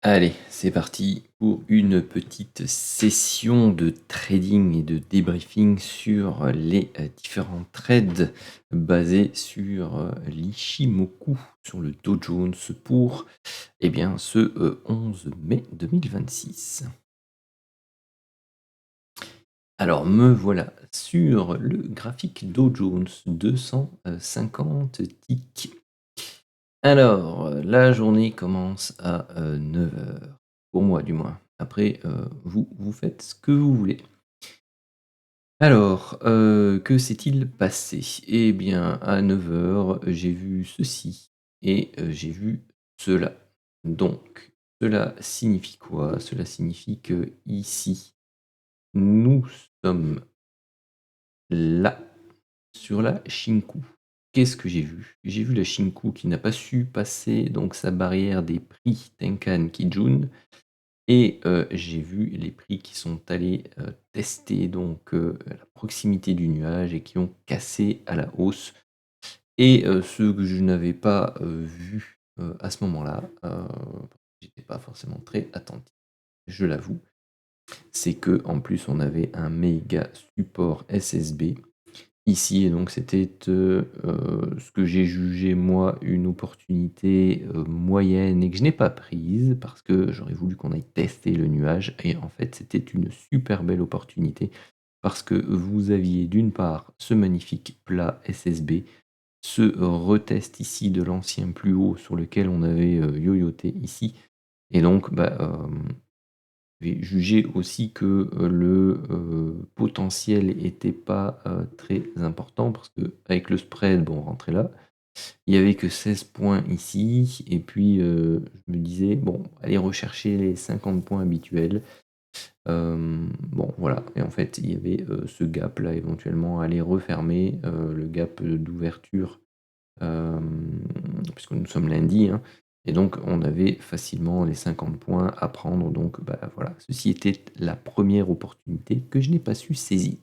Allez, c'est parti pour une petite session de trading et de débriefing sur les différents trades basés sur l'Ishimoku sur le Dow Jones pour ce 11 mai 2026. Alors me voilà sur le graphique Dow Jones 250 ticks. Alors, la journée commence à 9 h, pour moi du moins. Après, vous faites ce que vous voulez. Alors, que s'est-il passé? Eh bien, à 9 h, j'ai vu ceci et j'ai vu cela. Donc, cela signifie quoi? Cela signifie que ici, nous sommes là, sur la Shinku. Qu'est-ce que j'ai vu? J'ai vu la Shinku qui n'a pas su passer donc sa barrière des prix Tenkan Kijun et j'ai vu les prix qui sont allés, tester donc, la proximité du nuage et qui ont cassé à la hausse et ceux que je n'avais pas, vus, à ce moment-là, j'étais pas forcément très attentif, je l'avoue. C'est que en plus on avait un méga support SSB ici et donc c'était, ce que j'ai jugé moi une opportunité, moyenne et que je n'ai pas prise parce que j'aurais voulu qu'on aille tester le nuage et en fait c'était une super belle opportunité parce que vous aviez d'une part ce magnifique plat SSB, ce retest ici de l'ancien plus haut sur lequel on avait, yoyoté ici et donc j'ai jugé aussi que, le, potentiel était pas, très important parce qu'avec le spread, bon, on rentrait là. Il y avait que 16 points ici et puis, je me disais: «Bon, allez rechercher les 50 points habituels». Bon, voilà et en fait, il y avait, ce gap là éventuellement à aller refermer, le gap, d'ouverture, puisque nous sommes lundi, hein, et donc on avait facilement les 50 points à prendre donc voilà, ceci était la première opportunité que je n'ai pas su saisir.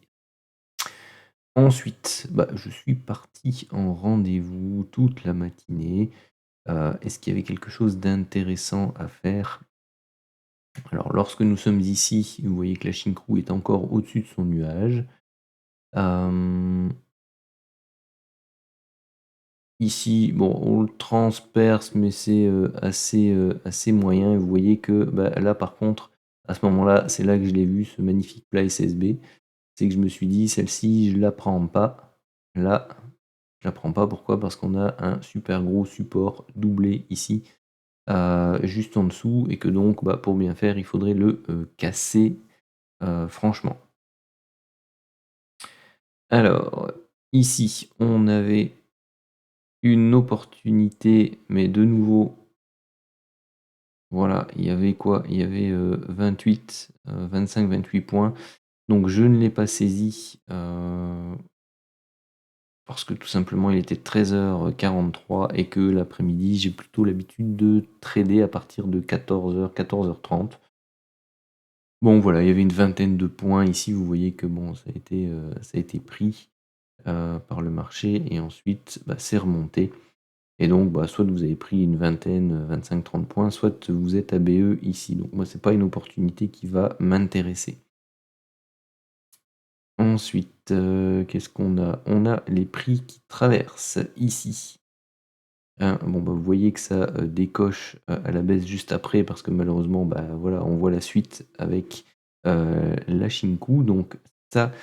Ensuite, je suis parti en rendez-vous toute la matinée. Est-ce qu'il y avait quelque chose d'intéressant à faire? Alors lorsque nous sommes ici, vous voyez que la Chincroux est encore au-dessus de son nuage. Hem Ici, bon, on le transperce, mais c'est, assez moyen et vous voyez que, là, par contre, à ce moment-là, c'est là que je l'ai vu, ce magnifique plat SSB. C'est que je me suis dit: «Celle-ci, je la prends pas». Là, je la prends pas, pourquoi? Parce qu'on a un super gros support doublé ici, juste en dessous et que donc, pour bien faire, il faudrait le, casser, franchement. Alors, ici, on avait une opportunité, mais de nouveau, voilà, il y avait quoi? Il y avait, 28, 25-28 points. Donc je ne l'ai pas saisi, parce que tout simplement il était 13 h 43 et que l'après-midi, j'ai plutôt l'habitude de trader à partir de 14 h 14 h 30. Bon voilà, il y avait une vingtaine de points ici, vous voyez que bon, ça a été pris, par le marché et ensuite, c'est remonté. Et donc, soit vous avez pris une vingtaine, 25-30 points, soit vous êtes à BE ici. Donc moi, c'est pas une opportunité qui va m'intéresser. Ensuite, qu'est-ce qu'on a? On a les prix qui traversent ici. Hein, bon, vous voyez que ça, décoche, à la baisse juste après parce que malheureusement, voilà, on voit la suite avec, la Shinku. Donc ça,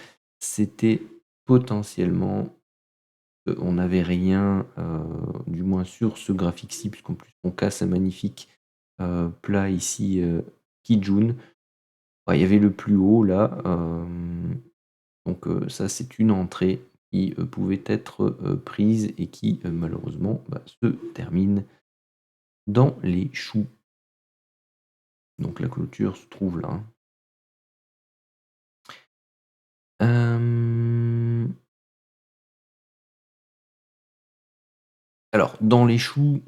c'était potentiellement, on n'avait rien, du moins sur ce graphique-ci, puisqu'en plus on casse un magnifique, plat ici, Kijun. Il y avait le plus haut là, donc ça c'est une entrée qui, pouvait être, prise et qui, malheureusement, se termine dans les choux. Donc la clôture se trouve là, hein. Hem, alors dans les choux,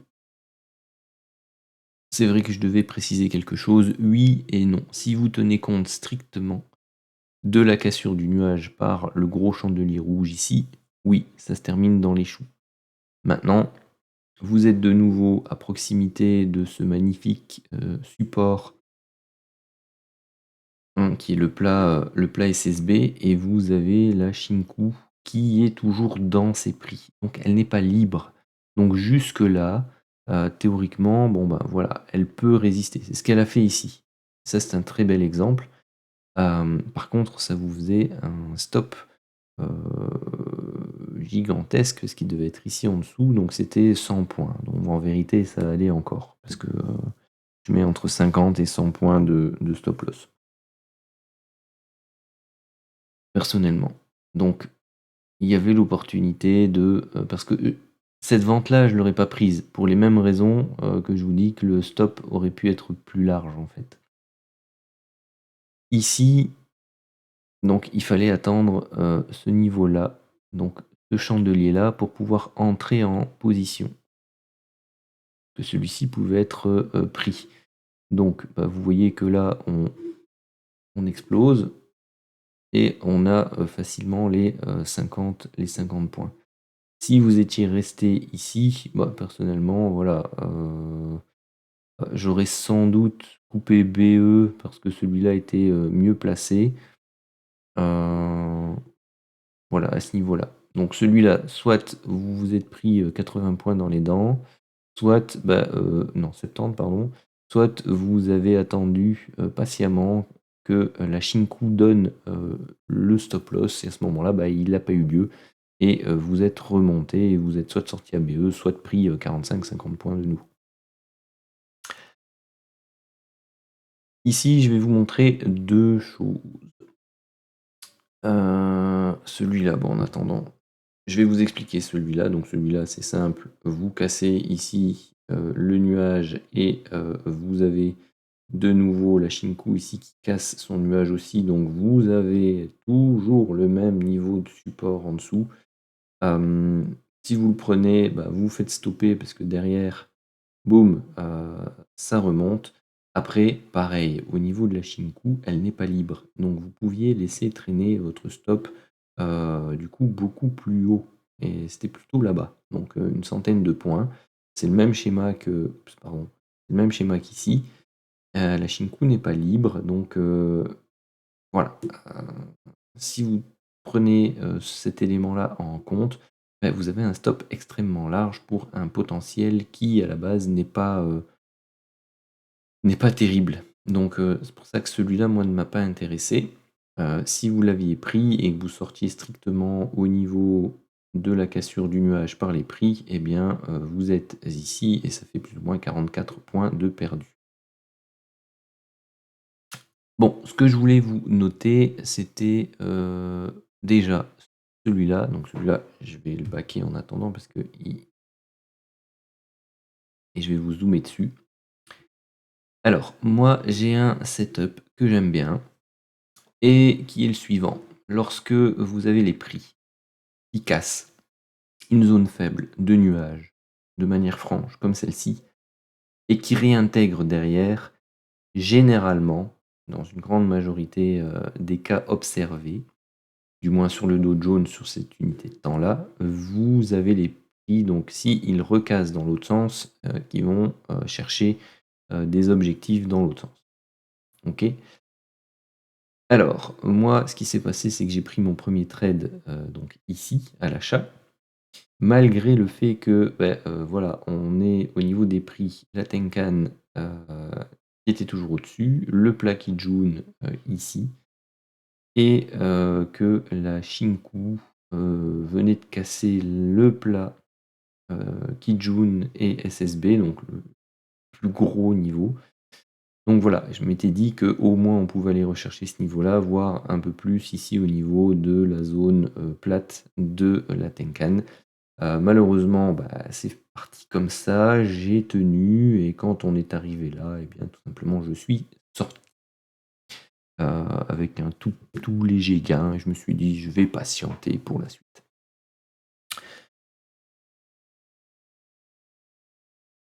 c'est vrai que je devais préciser quelque chose, oui et non. Si vous tenez compte strictement de la cassure du nuage par le gros chandelier rouge ici, oui, ça se termine dans les choux. Maintenant, Vous êtes de nouveau à proximité de ce magnifique, support, qui est le plat SSB et vous avez la Shinku qui est toujours dans ses prix. Donc elle n'est pas libre. Donc jusque-là, théoriquement, bon, ben, voilà, elle peut résister. C'est ce qu'elle a fait ici. Ça, c'est un très bel exemple. Par contre, ça vous faisait un stop, gigantesque, ce qui devait être ici en dessous, donc c'était 100 points. Donc en vérité, ça allait encore parce que, je mets entre 50 et 100 points de stop loss, personnellement. Donc il y avait l'opportunité de, parce que, cette vente-là, je l'aurais pas prise pour les mêmes raisons, que je vous dis que le stop aurait pu être plus large, en fait. Ici, donc il fallait attendre, ce niveau-là, donc ce chandelier-là pour pouvoir entrer en position. Que celui-ci pouvait être, pris. Donc, bah, vous voyez que là, on explose et on a, facilement les 50 points. Si vous étiez resté ici, bah, personnellement, voilà, j'aurais sans doute coupé BE parce que celui-là était, mieux placé. Heu, voilà, à ce niveau-là. Donc celui-là, soit vous vous êtes pris, 80 points dans les dents, soit, bah, non 70 pardon, soit vous avez attendu, patiemment que, la Shinku donne, le stop loss et à ce moment-là, bah, il n'a pas eu lieu et vous êtes remonté et vous êtes soit sorti à BE, soit pris, 45-50 points de nouveau. Ici, je vais vous montrer 2 choses. Celui-là, bon, en attendant, je vais vous expliquer celui-là. Donc celui-là, c'est simple. Vous cassez ici, le nuage et vous avez de nouveau la Shinku ici qui casse son nuage aussi. Donc vous avez toujours le même niveau de support en dessous. Si vous le prenez, bah, vous faites stopper parce que derrière, boum, ça remonte. Après, pareil, au niveau de la Shinku, elle n'est pas libre. Donc vous pouviez laisser traîner votre stop, du coup beaucoup plus haut et c'était plutôt là-bas. Donc, une centaine de points. C'est le même schéma que pardon, le même schéma qu'ici. La Shinku n'est pas libre donc, voilà. Si vous prenez, cet élément-là en compte, bah, vous avez un stop extrêmement large pour un potentiel qui, à la base, n'est pas terrible. Donc, c'est pour ça que celui-là, moi, ne m'a pas intéressé. Si vous l'aviez pris et que vous sortiez strictement au niveau de la cassure du nuage par les prix, eh bien, vous êtes ici et ça fait plus ou moins 44 points de perdu. Bon, ce que je voulais vous noter, c'était, déjà celui-là. Donc celui-là, je vais le baquer en attendant parce que et je vais vous zoomer dessus. Alors, moi, j'ai un setup que j'aime bien et qui est le suivant. Lorsque vous avez les prix qui cassent une zone faible de nuages de manière franche, comme celle-ci, et qui réintègrent derrière, généralement, dans une grande majorité des cas observés, du moins sur le Dow Jones, sur cette unité de temps-là, vous avez les prix, donc s'ils recassent dans l'autre sens, qui vont chercher des objectifs dans l'autre sens. Ok. Alors, moi, ce qui s'est passé, c'est que j'ai pris mon premier trade donc ici, à l'achat, malgré le fait que, voilà, on est au niveau des prix, la Tenkan qui était toujours au-dessus, le plat Kijun ici, et que la Shinku venait de casser le plat Kijun et SSB, donc le plus gros niveau. Donc voilà, je m'étais dit qu'au moins on pouvait aller rechercher ce niveau-là, voire un peu plus ici au niveau de la zone plate de la Tenkan. Malheureusement, bah, c'est parti comme ça, j'ai tenu et quand on est arrivé là, et bien tout simplement je suis sorti avec un tout léger gain et je me suis dit je vais patienter pour la suite.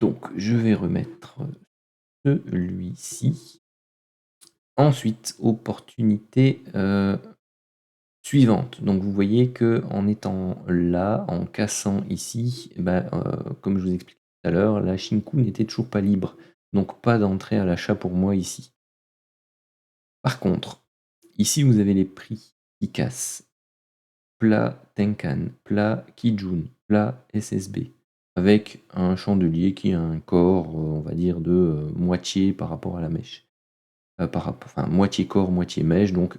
Donc je vais remettre celui-ci. Ensuite, opportunité suivante. Donc vous voyez que en étant là, en cassant ici, comme je vous expliquais tout à l'heure, la Shinku n'était toujours pas libre, donc pas d'entrée à l'achat pour moi ici. Par contre, ici vous avez les prix qui cassent. Plat Tenkan, plat Kijun, plat SSB, avec un chandelier qui a un corps, on va dire de, moitié par rapport à la mèche. Enfin moitié corps, moitié mèche, donc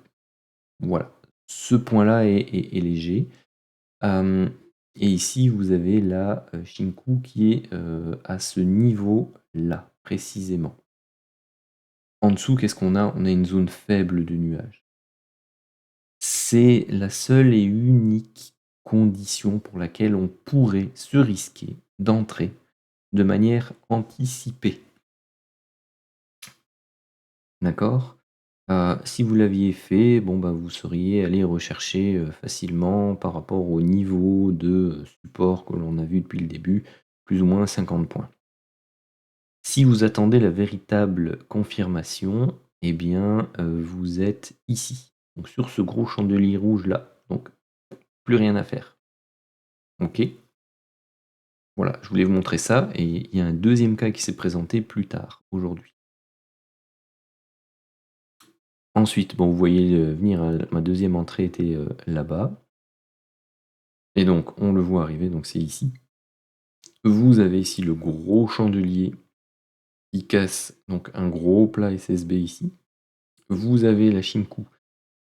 voilà. Ce point-là est léger. Et ici vous avez la, Shinku qui est, à ce niveau-là, précisément. En dessous, qu'est-ce qu'on a? On a une zone faible de nuages. C'est la seule et unique condition pour laquelle on pourrait se risquer d'entrer de manière anticipée. D'accord? Si vous l'aviez fait, bon, bah, vous seriez allé rechercher, facilement par rapport au niveau de, support que l'on a vu depuis le début, plus ou moins 50 points. Si vous attendez la véritable confirmation, eh bien, vous êtes ici, donc sur ce gros chandelier rouge là, donc plus rien à faire. OK? Voilà, je voulais vous montrer ça et il y a un deuxième cas qui s'est présenté plus tard, aujourd'hui. Ensuite, bon, vous voyez, venir, ma deuxième entrée était, là-bas et donc on le voit arriver, donc c'est ici. Vous avez ici le gros chandelier qui casse donc un gros plat SSB ici. Vous avez la Shinku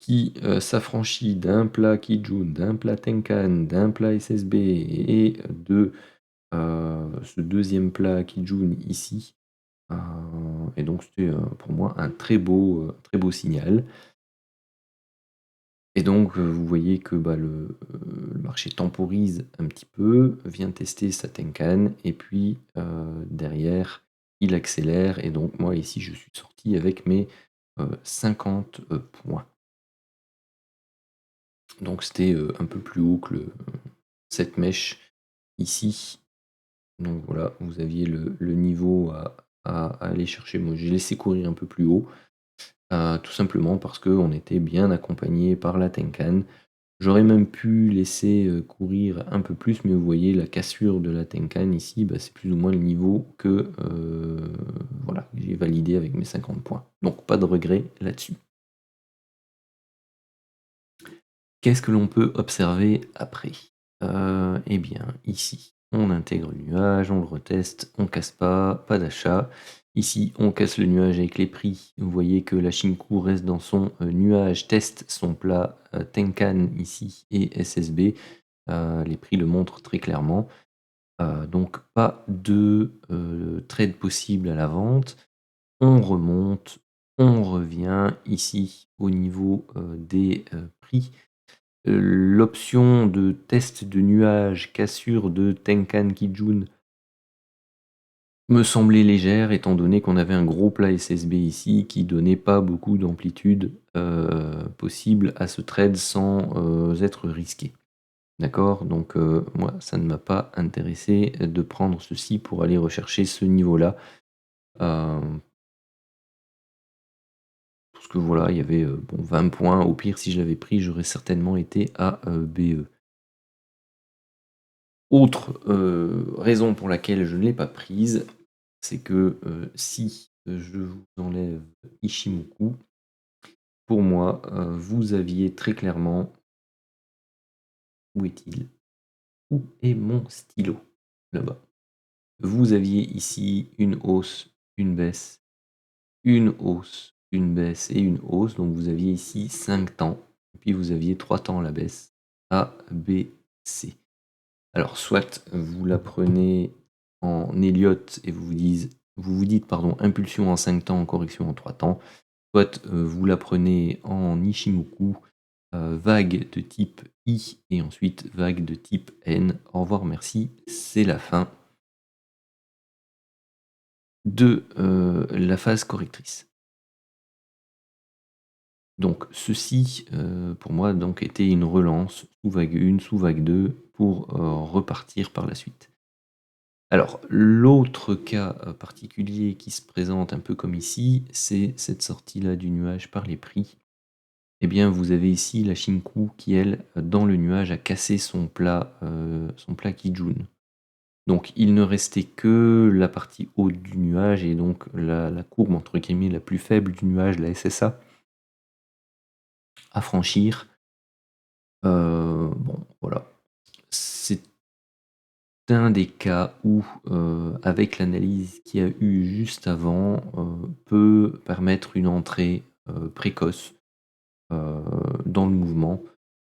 qui, s'affranchit d'un plat Kijun, d'un plat Tenkan, d'un plat SSB et de, ce deuxième plat Kijun ici. Et donc c'était, pour moi un très beau signal. Et donc, vous voyez que, le marché temporise un petit peu, vient tester sa Tenkan et puis, derrière, il accélère et donc moi ici je suis sorti avec mes, 50, points. Donc c'était, un peu plus haut que cette mèche ici. Donc voilà, vous aviez le niveau à aller chercher. Moi j'ai laissé courir un peu plus haut. Tout simplement parce qu'on était bien accompagné par la Tenkan. J'aurais même pu laisser, courir un peu plus, mais vous voyez la cassure de la Tenkan ici, c'est plus ou moins le niveau que, voilà, j'ai validé avec mes 50 points. Donc pas de regret là-dessus. Qu'est-ce que l'on peut observer après? Eh bien ici, on intègre le nuage, on le reteste, on casse pas d'achat. Ici, on casse le nuage avec les prix. Vous voyez que la Shinku reste dans son, nuage, teste son plat, Tenkan ici et SSB. Les prix le montrent très clairement. Donc pas de, trade possible à la vente. On remonte, on revient ici au niveau, des, prix. L'option de test de nuage, cassure de Tenkan Kijun me semblait légère étant donné qu'on avait un gros plat SSB ici qui donnait pas beaucoup d'amplitude, possible à ce trade sans, être risqué. D'accord? Donc, moi ça ne m'a pas intéressé de prendre ceci pour aller rechercher ce niveau-là. Hem, Parce que voilà, il y avait, bon 20 points. Au pire, si je l'avais pris, j'aurais certainement été à, BE. Autre, raison pour laquelle je ne l'ai pas prise, c'est que, si, je vous enlève Ichimoku, pour moi, vous aviez très clairement où est-il? Où est mon stylo? Là-bas. Vous aviez ici une hausse, une baisse, une hausse, une baisse et une hausse. Donc vous aviez ici 5 temps, et puis vous aviez 3 temps à la baisse, A, B, C. Alors soit vous la prenez en Elliott et vous vous dites pardon, impulsion en 5 temps, correction en 3 temps, soit vous la prenez en Ishimoku, vague de type I et ensuite vague de type N. Au revoir, merci, c'est la fin de la phase correctrice. Donc ceci, pour moi donc était une relance sous vague 1, sous vague 2 pour, repartir par la suite. Alors l'autre cas, particulier qui se présente un peu comme ici, c'est cette sortie-là du nuage par les prix eh bien, vous avez ici la Shinku qui, elle, dans le nuage, a cassé son plat Kijun. Donc il ne restait que la partie haute du nuage et donc la courbe entre guillemets la plus faible du nuage, la SSA, à franchir. Bon, voilà. C'est un des cas où, avec l'analyse qu'il y a eu juste avant, peut permettre une entrée précoce dans le mouvement.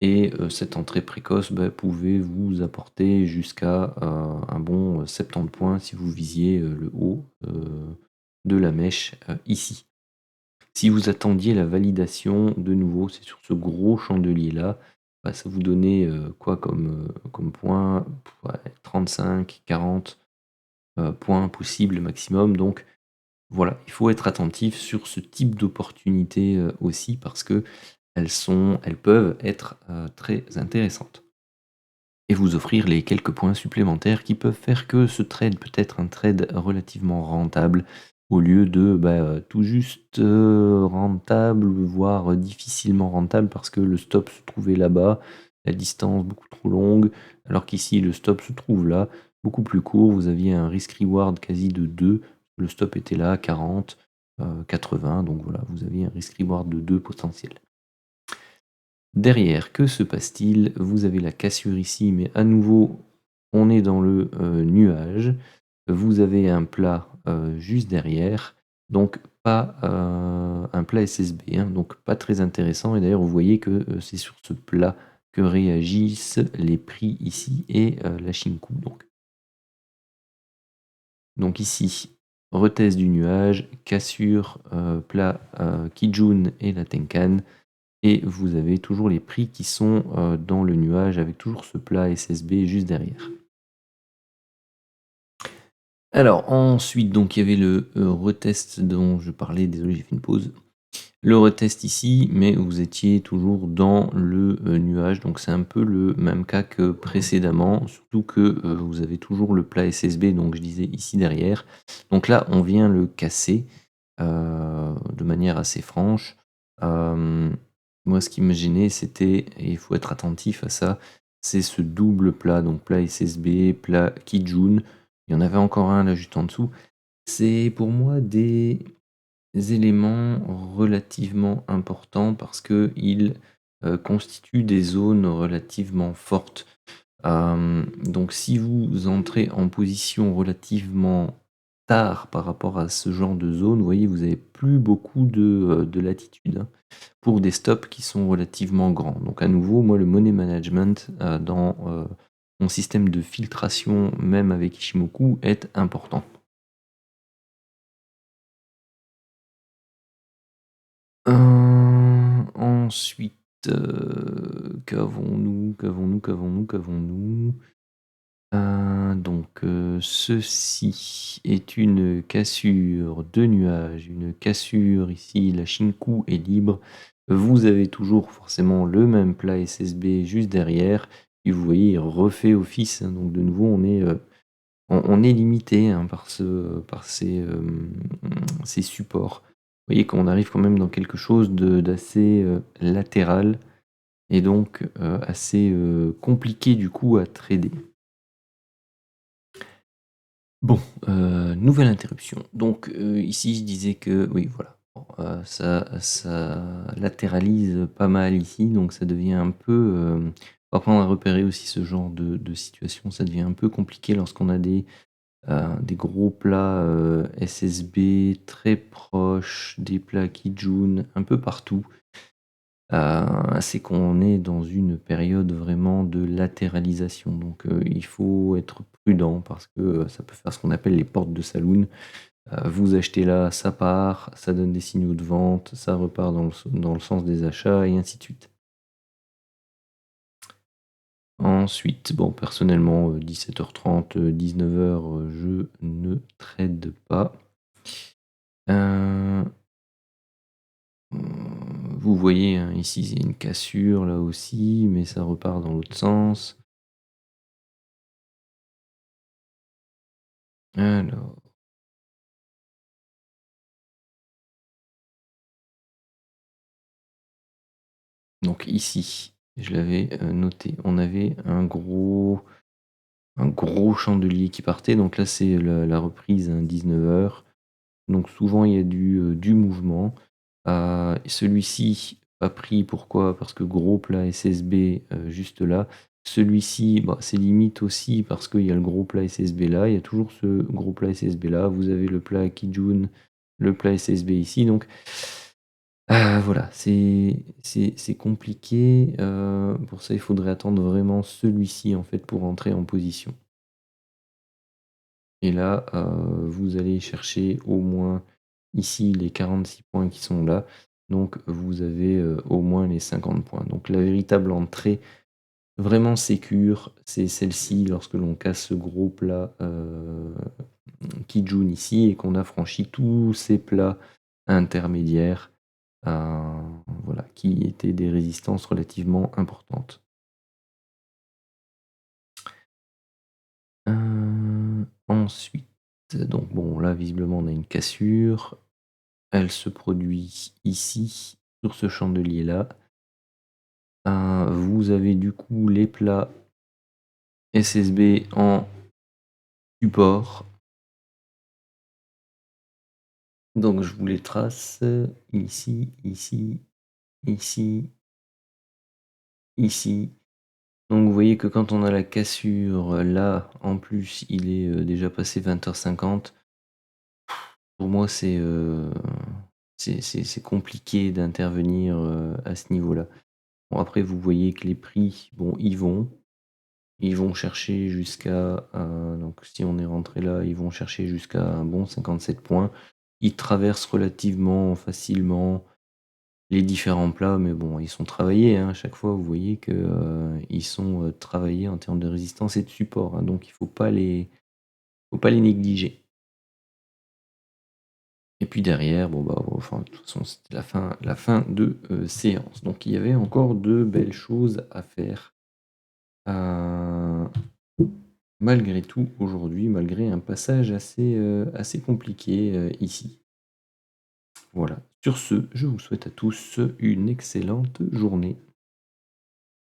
Et cette entrée précoce pouvait vous apporter jusqu'à un bon 70 points si vous visiez le haut de la mèche ici. Si vous attendiez la validation, de nouveau, c'est sur ce gros chandelier là, ça vous donnait quoi comme point? Ouais, 35, 40 points possibles maximum. Donc voilà, il faut être attentif sur ce type d'opportunité aussi parce que elles peuvent être très intéressantes et vous offrir les quelques points supplémentaires qui peuvent faire que ce trade peut être un trade relativement rentable au lieu de tout juste rentable, voire difficilement rentable parce que le stop se trouvait là-bas, la distance beaucoup trop longue, alors qu'ici le stop se trouve là, beaucoup plus court, vous aviez un risk-reward quasi de 2, le stop était là, 40, 80, donc voilà, vous aviez un risk-reward de 2 potentiel. Derrière, que se passe-t-il? Vous avez la cassure ici, mais à nouveau, on est dans le nuage. Vous avez un plat juste derrière, donc pas un plat SSB, hein, donc pas très intéressant. Et d'ailleurs, vous voyez que c'est sur ce plat que réagissent les prix ici et la Shinku. Donc ici, retest du nuage, cassure, plat Kijun et la Tenkan. Et vous avez toujours les prix qui sont dans le nuage avec toujours ce plat SSB juste derrière. Alors ensuite, donc il y avait le retest dont je parlais, désolé j'ai fait une pause. Le retest ici, mais vous étiez toujours dans le nuage, donc c'est un peu le même cas que précédemment, surtout que vous avez toujours le plat SSB, donc je disais ici derrière. Donc là, on vient le casser de manière assez franche. Moi, ce qui me gênait, c'était, et il faut être attentif à ça, c'est ce double plat, donc plat SSB, plat Kijun. Il y en avait encore un là juste en dessous. C'est pour moi des éléments relativement importants parce qu'ils constituent des zones relativement fortes. Donc si vous entrez en position relativement tard par rapport à ce genre de zone, vous voyez, vous avez plus beaucoup de latitude, hein, pour des stops qui sont relativement grands. Donc à nouveau, moi, le money management dans mon système de filtration, même avec Ishimoku, est important. Ensuite, qu'avons-nous? Donc, ceci est une cassure de nuage, une cassure ici, la Shinku est libre. Vous avez toujours forcément le même plat SSB juste derrière et vous voyez, il refait office, hein, donc de nouveau on est limité, hein, par ces supports. Vous voyez qu'on arrive quand même dans quelque chose d'assez, latéral et donc, assez, compliqué du coup à trader. Bon, nouvelle interruption. Donc, ici je disais que oui voilà, bon, ça latéralise pas mal ici, donc ça devient un peu, faut apprendre à repérer aussi ce genre de situation. Ça devient un peu compliqué lorsqu'on a des gros plats, SSB très proches, des plats Kijun un peu partout. C'est qu'on est dans une période vraiment de latéralisation. Donc, il faut être prudent parce que ça peut faire ce qu'on appelle les portes de saloon. Vous achetez là, ça part, ça donne des signaux de vente, ça repart dans le sens des achats et ainsi de suite. Ensuite, bon, personnellement, 17h30, 19h, je ne trade pas. Euh, Vous voyez, hein, ici, il y a une cassure là aussi, mais ça repart dans l'autre sens. Alors, Donc ici, je l'avais noté, on avait un gros chandelier qui partait. Donc là, c'est la reprise à 19 h. Donc souvent, il y a du mouvement. Celui-ci, pas pris, pourquoi? Parce que gros plat SSB juste là. Celui-ci, bah, c'est limite aussi parce qu'il y a le gros plat SSB là. Il y a toujours ce gros plat SSB là. Vous avez le plat Kijun, le plat SSB ici. Donc voilà, c'est compliqué. Pour ça, il faudrait attendre vraiment celui-ci en fait pour entrer en position. Et là, vous allez chercher au moins ici les 46 points qui sont là. Donc vous avez au moins les 50 points. Donc la véritable entrée vraiment sécure, c'est celle-ci lorsque l'on casse ce gros plat Kijun ici et qu'on a franchi tous ces plats intermédiaires voilà, qui étaient des résistances relativement importantes. Ensuite, donc bon, là visiblement on a une cassure. Elle se produit ici, sur ce chandelier-là. Vous avez du coup les plats SSB en support. Donc je vous les trace ici, ici, ici, ici. Donc vous voyez que quand on a la cassure, là, en plus, il est déjà passé 20 h 50. Pour moi, c'est compliqué d'intervenir à ce niveau-là. Bon, après, vous voyez que les prix, bon, ils vont chercher jusqu'à, donc si on est rentré là, ils vont chercher jusqu'à un bon 57 points. Ils traversent relativement facilement les différents plats, mais bon, ils sont travaillés, hein. À chaque fois, vous voyez que, ils sont, travaillés en termes de résistance et de support, hein, donc il faut pas les négliger. Et puis derrière, bon, bah, enfin, de toute façon, c'était la fin de, séance. Donc il y avait encore de belles choses à faire, heu, malgré tout aujourd'hui, malgré un passage assez compliqué, ici. Voilà. Sur ce, je vous souhaite à tous une excellente journée.